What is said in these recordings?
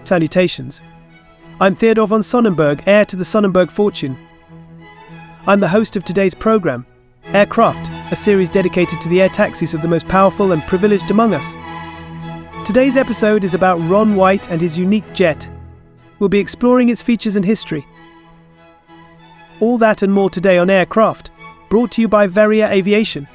Salutations. I'm Theodor von Sonnenberg, heir to the Sonnenberg fortune. I'm the host of today's program, Aircraft, a series dedicated to the air taxis of the most powerful and privileged among us. Today's episode is about Ron White and his unique jet. We'll be exploring its features and history. All that and more today on Aircraft, brought to you by Aviation.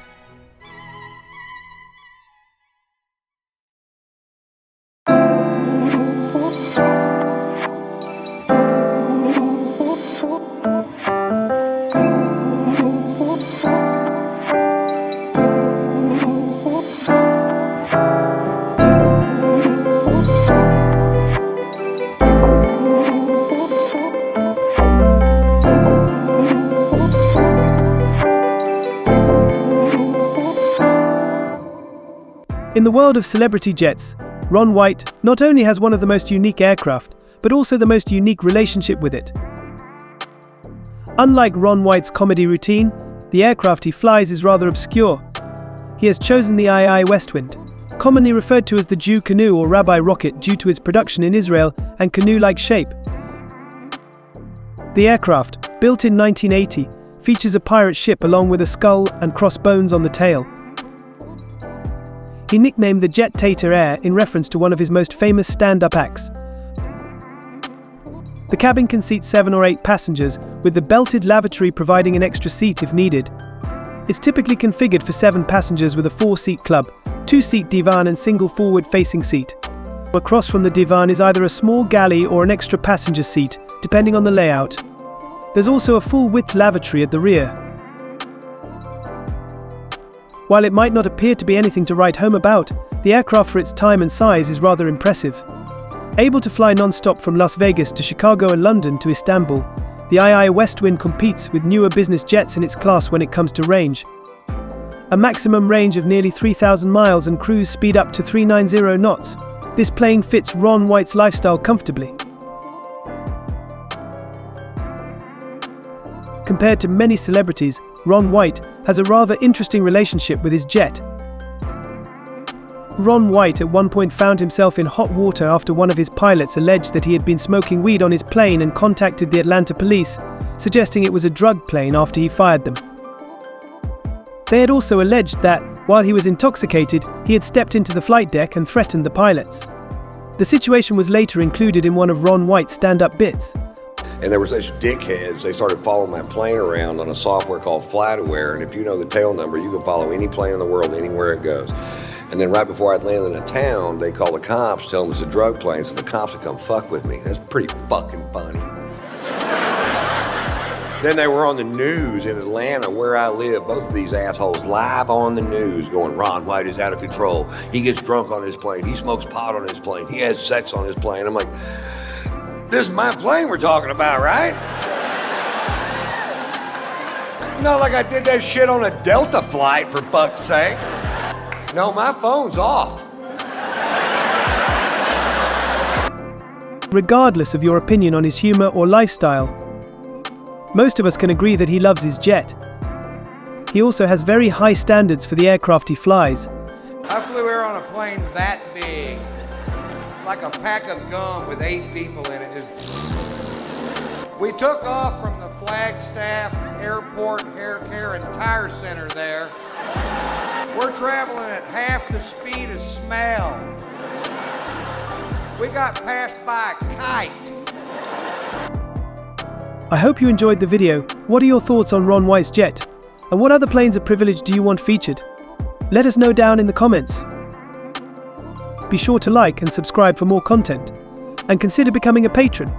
In the world of celebrity jets, Ron White not only has one of the most unique aircraft, but also the most unique relationship with it. Unlike Ron White's comedy routine, the aircraft he flies is rather obscure. He has chosen the IAI Westwind, commonly referred to as the Jew Canoe or Rabbi Rocket due to its production in Israel and canoe-like shape. The aircraft, built in 1980, features a pirate ship along with a skull and crossbones on the tail. He nicknamed the jet Tater Heir in reference to one of his most famous stand-up acts. The cabin can seat 7 or 8 passengers, with the belted lavatory providing an extra seat if needed. It's typically configured for 7 passengers with a 4-seat club, 2-seat divan and single forward-facing seat. Across from the divan is either a small galley or an extra passenger seat, depending on the layout. There's also a full-width lavatory at the rear. While it might not appear to be anything to write home about, the aircraft for its time and size is rather impressive. Able to fly non-stop from Las Vegas to Chicago and London to Istanbul, the IAI Westwind competes with newer business jets in its class when it comes to range. A maximum range of nearly 3,000 miles and cruise speed up to 390 knots. This plane fits Ron White's lifestyle comfortably. Compared to many celebrities, Ron White has a rather interesting relationship with his jet. Ron White at one point found himself in hot water after one of his pilots alleged that he had been smoking weed on his plane and contacted the Atlanta police, suggesting it was a drug plane after he fired them. They had also alleged that, while he was intoxicated, he had stepped into the flight deck and threatened the pilots. The situation was later included in one of Ron White's stand-up bits. And there were such dickheads, they started following my plane around on a software called FlightAware, and if you know the tail number, you can follow any plane in the world anywhere it goes. And then right before I'd land in a town, they call the cops, tell them it's a drug plane, so the cops would come fuck with me. That's pretty fucking funny. Then they were on the news in Atlanta, where I live, both of these assholes live on the news going, Ron White is out of control. He gets drunk on his plane. He smokes pot on his plane. He has sex on his plane. I'm like, this is my plane we're talking about, right? Not like I did that shit on a Delta flight, for fuck's sake. No, my phone's off. Regardless of your opinion on his humor or lifestyle, most of us can agree that he loves his jet. He also has very high standards for the aircraft he flies. I flew here on a plane that big, like a pack of gum with 8 people in it. We took off from the Flagstaff Airport, Hair Care and Tire Center there. We're traveling at half the speed of smell. We got passed by a kite. I hope you enjoyed the video. What are your thoughts on Ron White's jet? And what other planes of privilege do you want featured? Let us know down in the comments. Be sure to like and subscribe for more content, and consider becoming a patron.